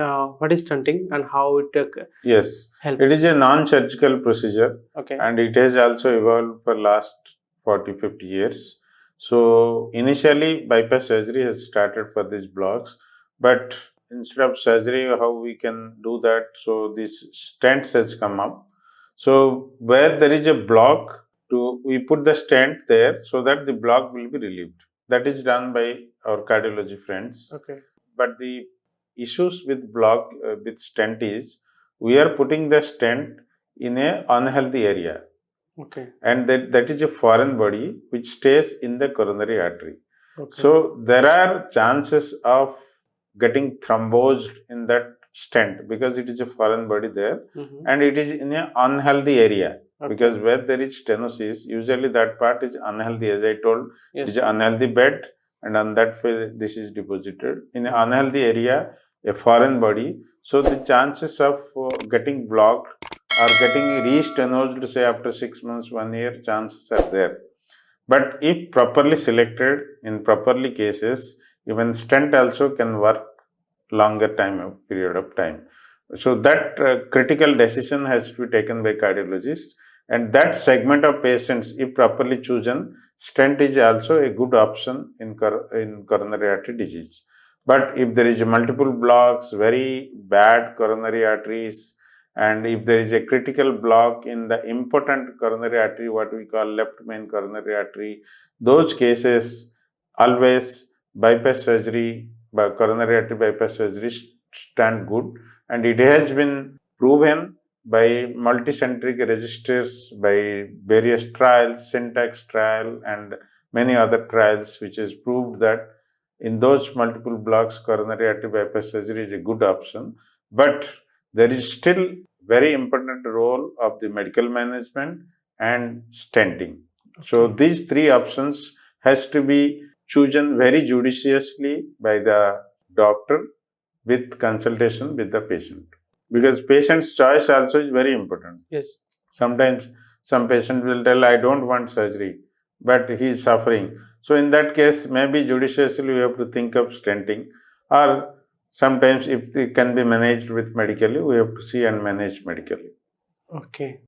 what is stunting and how it Yes, helps? it is a non-surgical procedure, Okay. and it has also evolved for last 40-50 years. So initially bypass surgery has started for these blocks, but instead of surgery, how we can do that? So this stents has come up. So where there is a block, we put the stent there so that the block will be relieved. That is done by our cardiology friends. Okay. But the issues with block with stent is we are putting the stent in a unhealthy area, Okay. and that is a foreign body which stays in the coronary artery. Okay. So there are chances of getting thrombosed in that stent because it is a foreign body there, and it is in an unhealthy area. Okay. Because where there is stenosis, usually that part is unhealthy. As I told, Yes. it is an unhealthy bed, and on that phase this is deposited in an unhealthy area, a foreign body. So the chances of getting blocked or getting re-stenosed, say after 6 months, 1 year, chances are there. But if properly selected in properly cases, even stent also can work longer period of time. So that critical decision has to be taken by cardiologist, and that segment of patients, if properly chosen, stent is also a good option in coronary artery disease. But if there is multiple blocks, very bad coronary arteries, and if there is a critical block in the important coronary artery, what we call left main coronary artery, those cases always bypass surgery, coronary artery bypass surgery stand good, and it has been proven by multicentric registers, by various trials, syntax trial and many other trials, which has proved that in those multiple blocks, coronary artery bypass surgery is a good option. But there is still very important role of the medical management and stenting. So these three options has to be chosen very judiciously by the doctor with consultation with the patient, because patient's choice also is very important. Yes. Sometimes some patient will tell, I don't want surgery, but he is suffering. So in that case, maybe judiciously we have to think of stenting, or sometimes if it can be managed with medically, we have to see and manage medically. Okay.